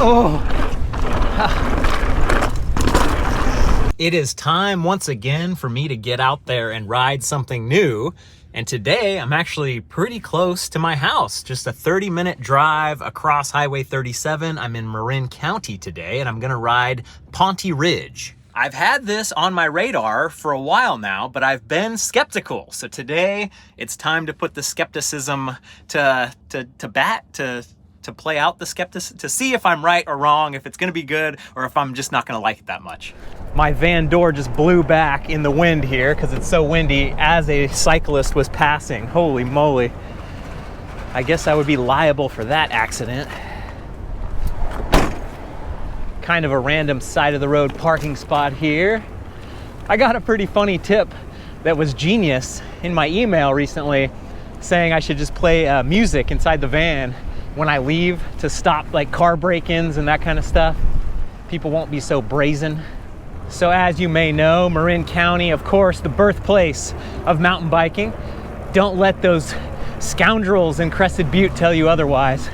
Oh. It is time once again for me to get out there and ride something new. And today I'm actually pretty close to my house, just a 30-minute drive across Highway 37. I'm in Marin County today, and I'm gonna ride Ponti Ridge. I've had this on my radar for a while now, but I've been skeptical. So today it's time to put the skepticism to play out the skepticism, to see if I'm right or wrong, if it's gonna be good, or if I'm just not gonna like it that much. My van door just blew back in the wind here because it's so windy as a cyclist was passing. Holy moly. I guess I would be liable for that accident. Kind of a random side of the road parking spot here. I got a pretty funny tip that was genius in my email recently, saying I should just play music inside the van when I leave to stop like car break-ins and that kind of stuff. People won't be so brazen. So as you may know, Marin County, of course, the birthplace of mountain biking. Don't let those scoundrels in Crested Butte tell you otherwise.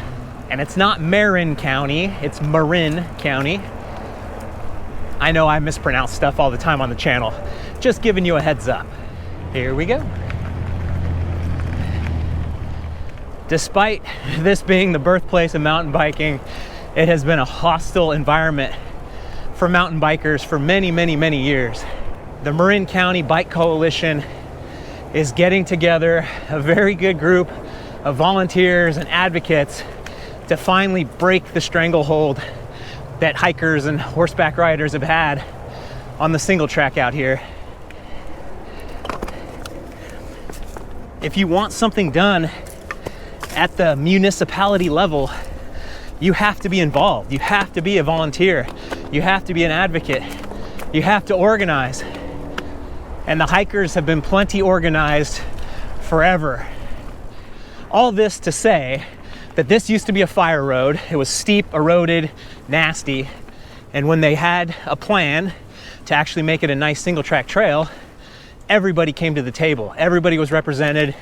And it's not Marin County, it's Marin County. I know I mispronounce stuff all the time on the channel. Just giving you a heads up. Here we go. Despite this being the birthplace of mountain biking, it has been a hostile environment for mountain bikers for many, many, many years. The Marin County Bike Coalition is getting together a very good group of volunteers and advocates to finally break the stranglehold that hikers and horseback riders have had on the single track out here. If you want something done at the municipality level, you have to be involved. You have to be a volunteer. You have to be an advocate. You have to organize. And the hikers have been plenty organized forever. All this to say that this used to be a fire road. It was steep, eroded, nasty. And when they had a plan to actually make it a nice single track trail, everybody came to the table. Everybody was represented.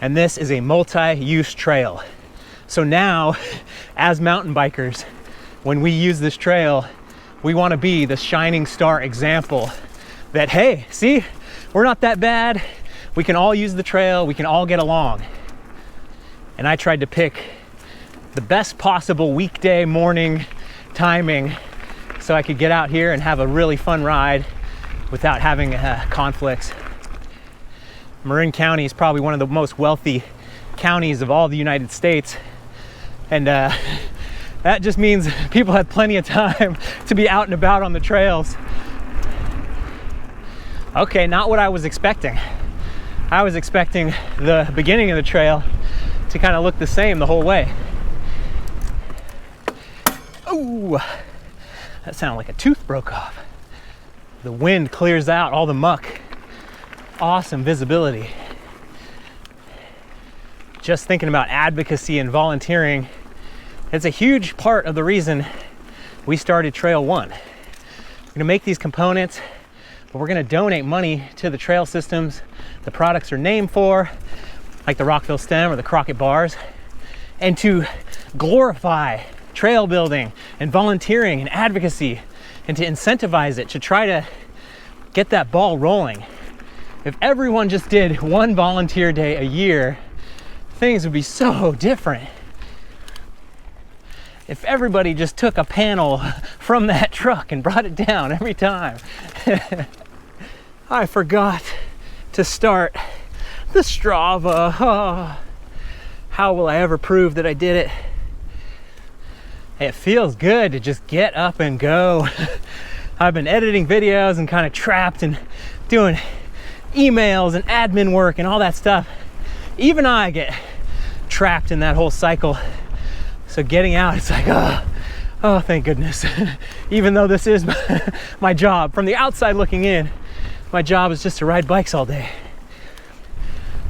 And this is a multi-use trail. So now, as mountain bikers, when we use this trail, we want to be the shining star example that, hey, see, we're not that bad. We can all use the trail. We can all get along. And I tried to pick the best possible weekday morning timing so I could get out here and have a really fun ride without having conflicts. Marin County is probably one of the most wealthy counties of all the United States. And that just means people had plenty of time to be out and about on the trails. Okay, not what I was expecting. I was expecting the beginning of the trail to kind of look the same the whole way. Ooh, that sounded like a tooth broke off. The wind clears out all the muck. Awesome visibility. Just thinking about advocacy and volunteering, it's a huge part of the reason we started Trail One. We're gonna make these components, but we're gonna donate money to the trail systems the products are named for, like the Rockville stem or the Crockett bars, and to glorify trail building and volunteering and advocacy, and to incentivize it, to try to get that ball rolling. If everyone just did one volunteer day a year, things would be so different. If everybody just took a panel from that truck and brought it down every time. I forgot to start the Strava. Oh, how will I ever prove that I did it? It feels good to just get up and go. I've been editing videos and kind of trapped and doing emails and admin work and all that stuff. Even I get trapped in that whole cycle. So getting out, it's like, oh, thank goodness. Even though this is my job, from the outside looking in, my job is just to ride bikes all day.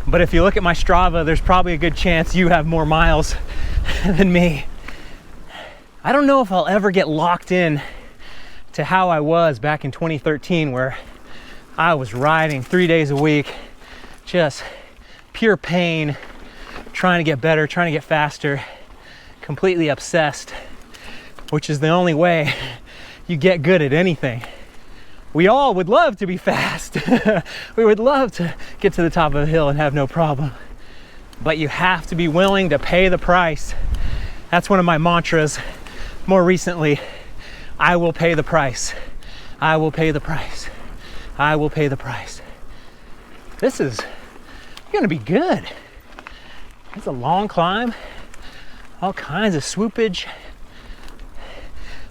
But if you look at my Strava, there's probably a good chance you have more miles than me. I don't know if I'll ever get locked in to how I was back in 2013, where I was riding 3 days a week, just pure pain, trying to get better, trying to get faster, completely obsessed which is the only way you get good at anything. We all would love to be fast. We would love to get to the top of a hill and have no problem. But you have to be willing to pay the price. That's one of my mantras more recently. I will pay the price. I will pay the price. I will pay the price. This is gonna be good. It's a long climb, all kinds of swoopage.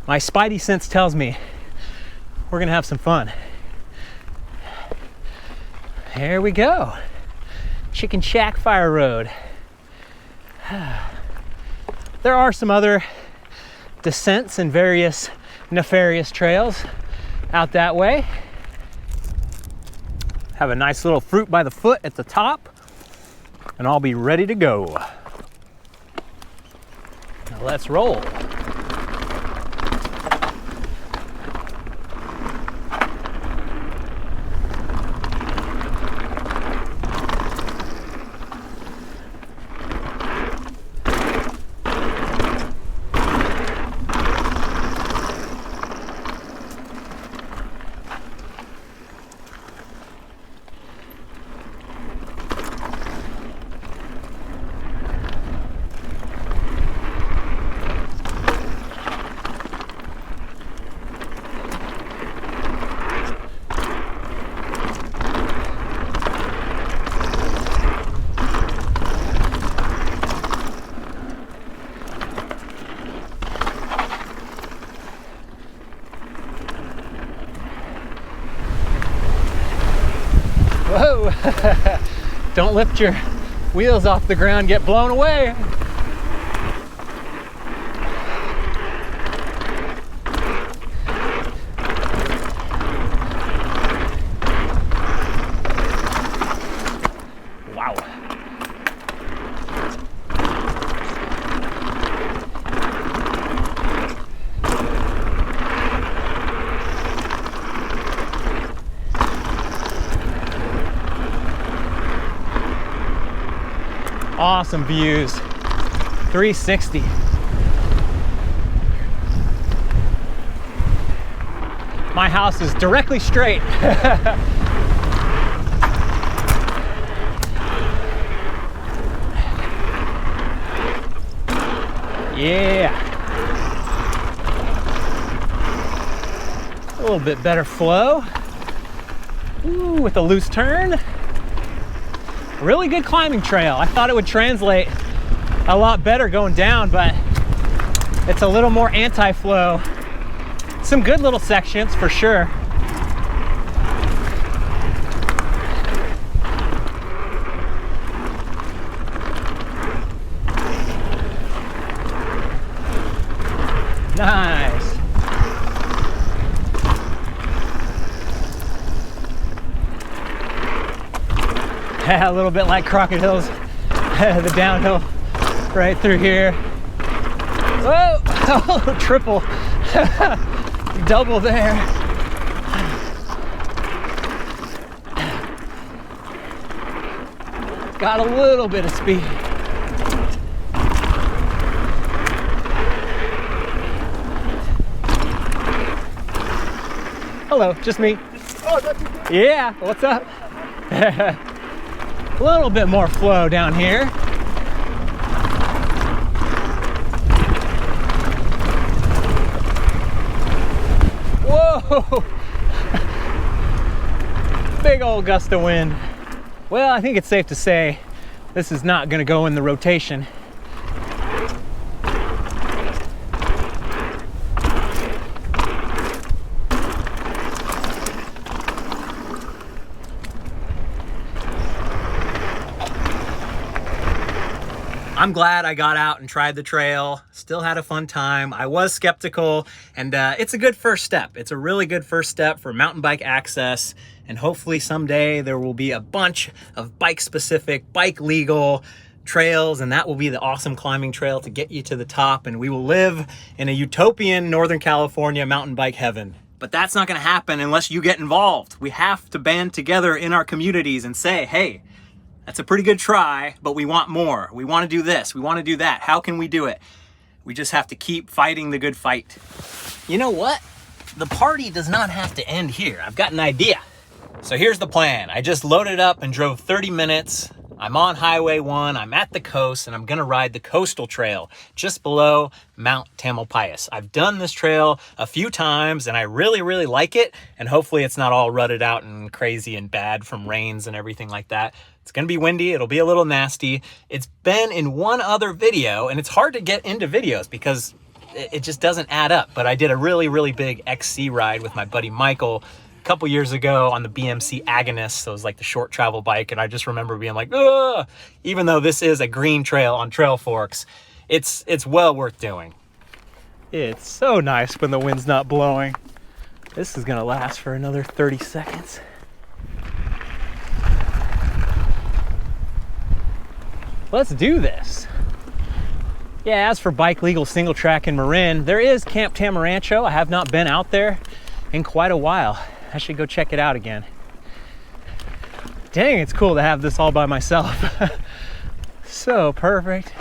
My spidey sense tells me we're gonna have some fun. There we go. Chicken Shack Fire Road. There are some other descents and various nefarious trails out that way. Have a nice little fruit by the foot at the top, and I'll be ready to go. Now let's roll. Whoa! Don't lift your wheels off the ground, get blown away. Wow. Awesome views. 360. My house is directly straight. Yeah. A little bit better flow. Ooh, with a loose turn. Really good climbing trail. I thought it would translate a lot better going down, but it's a little more anti-flow. Some good little sections for sure. Nice. A little bit like Crockett Hills, the downhill right through here. Whoa, oh, triple, double there. Got a little bit of speed. Hello, just me. Oh, that's you. Yeah, what's up? A little bit more flow down here. Whoa! Big old gust of wind. Well, I think it's safe to say this is not going to go in the rotation. I'm glad I got out and tried the trail, still had a fun time. I was skeptical, and it's a good first step. It's a really good first step for mountain bike access, and hopefully someday there will be a bunch of bike-specific, bike-legal trails, and that will be the awesome climbing trail to get you to the top, and we will live in a utopian Northern California mountain bike heaven. But that's not gonna happen unless you get involved. We have to band together in our communities and say, hey, that's a pretty good try, but we want more. We want to do this. We want to do that. How can we do it? We just have to keep fighting the good fight. You know what? The party does not have to end here. I've got an idea. So here's the plan. I just loaded up and drove 30 minutes. I'm on Highway 1, I'm at the coast, and I'm gonna ride the coastal trail just below Mount Tamalpais. I've done this trail a few times and I really, really like it. And hopefully it's not all rutted out and crazy and bad from rains and everything like that. It's gonna be windy, it'll be a little nasty. It's been in one other video, and it's hard to get into videos because it just doesn't add up. But I did a really, really big XC ride with my buddy Michael a couple years ago on the BMC Agonist. So it was like the short travel bike, and I just remember being like, ugh! Even though this is a green trail on Trail Forks, it's well worth doing. It's so nice when the wind's not blowing. This is gonna last for another 30 seconds. Let's do this. Yeah, as for bike legal single track in Marin, there is Camp Tamarancho. I have not been out there in quite a while. I should go check it out again. Dang, it's cool to have this all by myself. So perfect.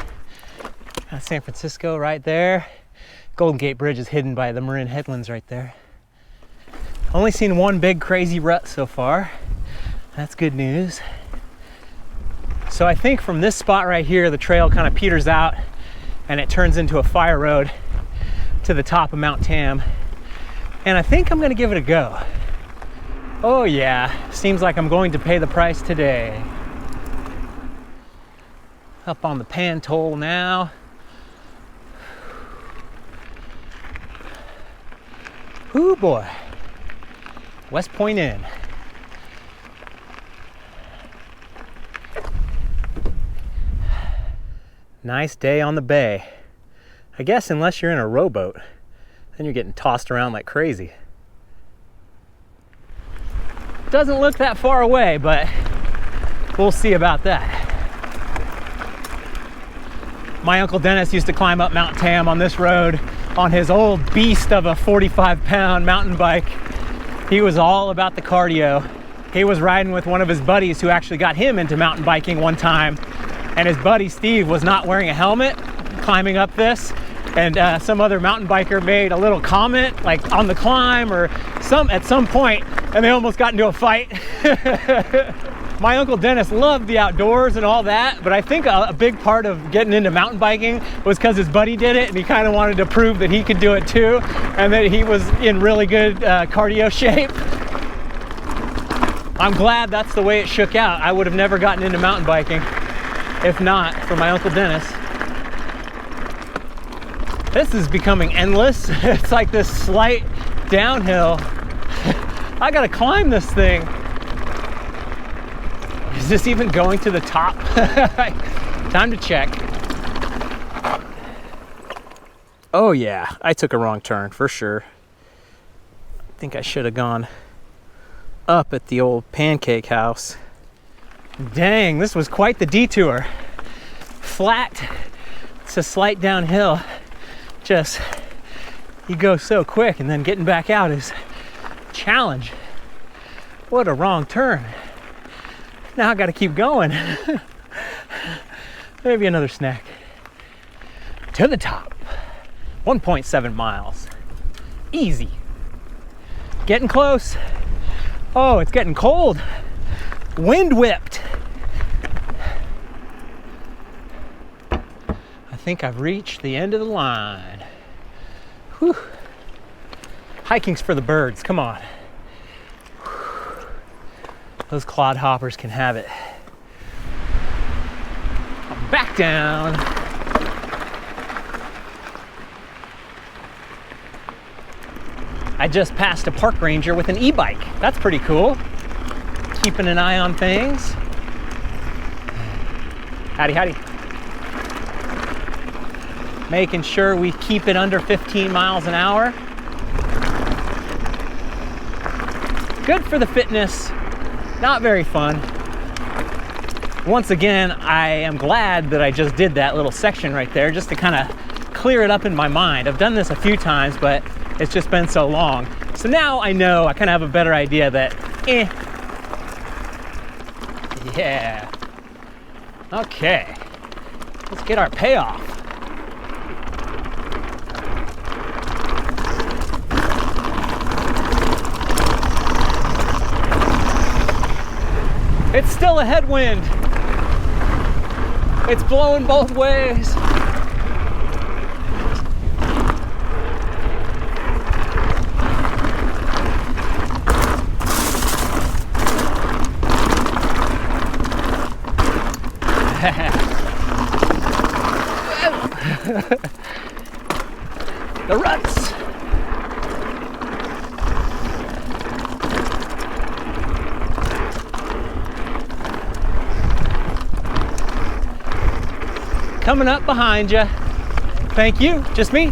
Got San Francisco right there. Golden Gate Bridge is hidden by the Marin headlands right there. Only seen one big crazy rut so far. That's good news. So I think from this spot right here, the trail kind of peters out and it turns into a fire road to the top of Mount Tam. And I think I'm gonna give it a go. Oh yeah, seems like I'm going to pay the price today. Up on the Pantoll now. Ooh boy, West Point Inn. Nice day on the bay. I guess unless you're in a rowboat, then you're getting tossed around like crazy. Doesn't look that far away, but we'll see about that. My Uncle Dennis used to climb up Mount Tam on this road on his old beast of a 45-pound mountain bike. He was all about the cardio. He was riding with one of his buddies who actually got him into mountain biking one time. And his buddy Steve was not wearing a helmet climbing up this. And some other mountain biker made a little comment like on the climb or at some point, and they almost got into a fight. My Uncle Dennis loved the outdoors and all that, but I think a big part of getting into mountain biking was because his buddy did it and he kind of wanted to prove that he could do it too, and that he was in really good cardio shape. I'm glad that's the way it shook out. I would have never gotten into mountain biking if not for my Uncle Dennis. This is becoming endless. It's like this slight downhill. I gotta climb this thing. Is this even going to the top? Time to check. Oh yeah, I took a wrong turn for sure. I think I should have gone up at the old pancake house. Dang, this was quite the detour. Flat, it's a slight downhill. Just, you go so quick and then getting back out is a challenge. What a wrong turn. Now I gotta keep going. Maybe another snack. To the top. 1.7 miles. Easy. Getting close. Oh, it's getting cold. Wind whipped. I think I've reached the end of the line. Whew. Hiking's for the birds, come on. Whew. Those clodhoppers can have it. I'm back down. I just passed a park ranger with an e-bike. That's pretty cool. Keeping an eye on things. Howdy, howdy. Making sure we keep it under 15 miles an hour. Good for the fitness, not very fun. Once again, I am glad that I just did that little section right there just to kind of clear it up in my mind. I've done this a few times, but it's just been so long. So now I know, I kind of have a better idea that, yeah. Okay, let's get our payoff. It's still a headwind. It's blowing both ways. The ruts. Coming up behind you. Thank you. Just me.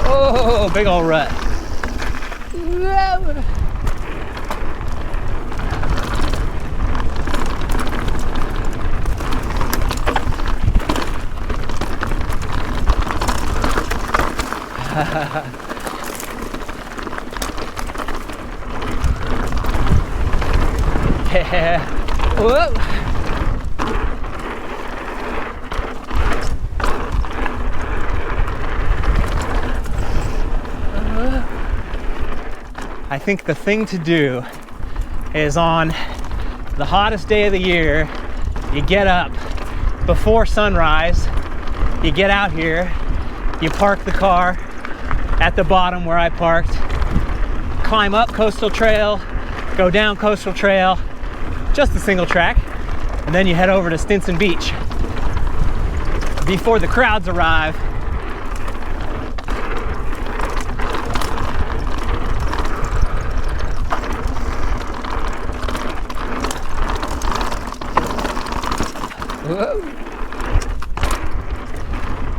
Oh, big old rut. Yeah. Whoa. I think the thing to do is on the hottest day of the year, you get up before sunrise, you get out here, you park the car at the bottom where I parked, climb up Coastal Trail, go down Coastal Trail, just a single track, and then you head over to Stinson Beach before the crowds arrive. Whoa.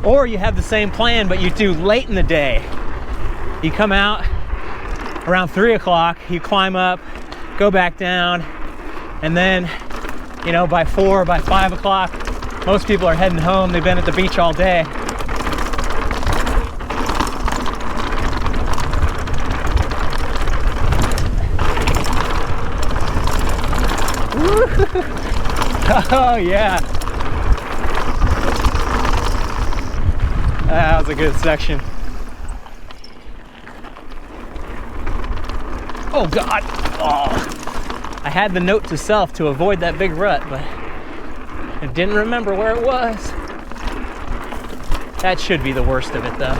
Or you have the same plan, but you do late in the day. You come out around 3 o'clock, you climb up, go back down, and then, you know, by 4, by 5 o'clock, most people are heading home. They've been at the beach all day. Oh yeah. That was a good section. Oh God. Oh. I had the note to self to avoid that big rut, but I didn't remember where it was. That should be the worst of it though.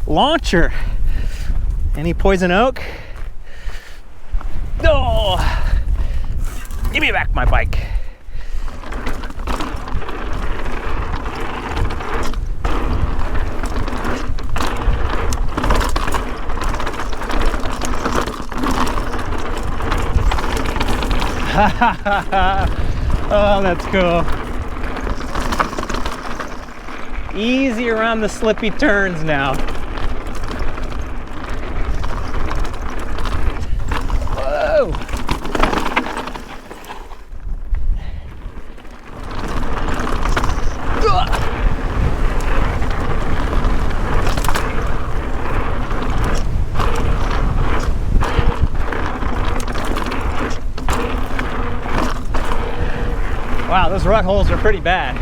Launcher. Any poison oak? Oh, give me back my bike. Oh, that's cool. Easy around the slippy turns now. Wow, those rut holes are pretty bad.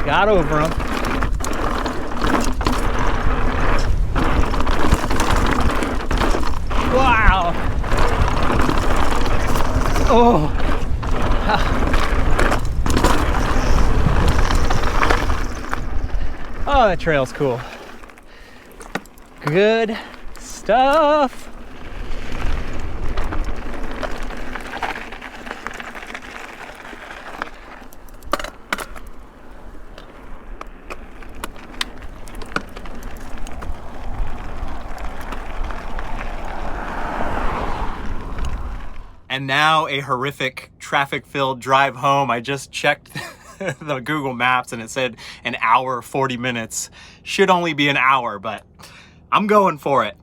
Got over them. Wow. Oh. Oh, that trail's cool. Good stuff. And now a horrific traffic-filled drive home. I just checked the Google Maps and it said an hour, 40 minutes. Should only be an hour, but I'm going for it.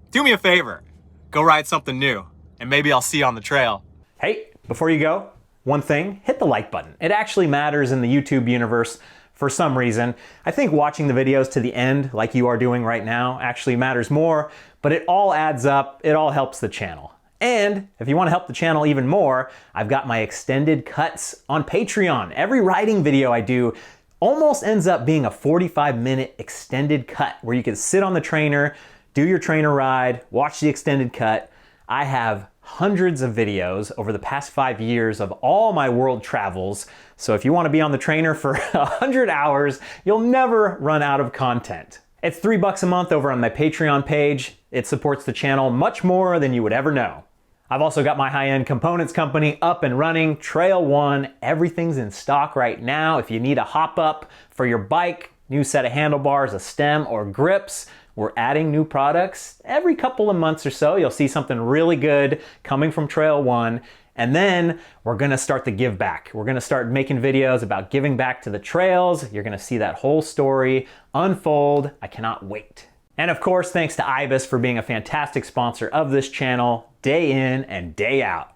Do me a favor, go ride something new and maybe I'll see you on the trail. Hey, before you go, one thing, hit the like button. It actually matters in the YouTube universe for some reason. I think watching the videos to the end, like you are doing right now, actually matters more, but it all adds up, it all helps the channel. And if you want to help the channel even more, I've got my extended cuts on Patreon. Every riding video I do almost ends up being a 45-minute extended cut where you can sit on the trainer, do your trainer ride, watch the extended cut. I have hundreds of videos over the past 5 years of all my world travels. So if you want to be on the trainer for 100 hours, you'll never run out of content. It's $3 a month over on my Patreon page. It supports the channel much more than you would ever know. I've also got my high-end components company up and running, Trail One. Everything's in stock right now. If you need a hop-up for your bike, new set of handlebars, a stem, or grips, we're adding new products. Every couple of months or so, you'll see something really good coming from Trail One. And then we're gonna start the give back. We're gonna start making videos about giving back to the trails. You're gonna see that whole story unfold. I cannot wait. And of course, thanks to Ibis for being a fantastic sponsor of this channel, day in and day out.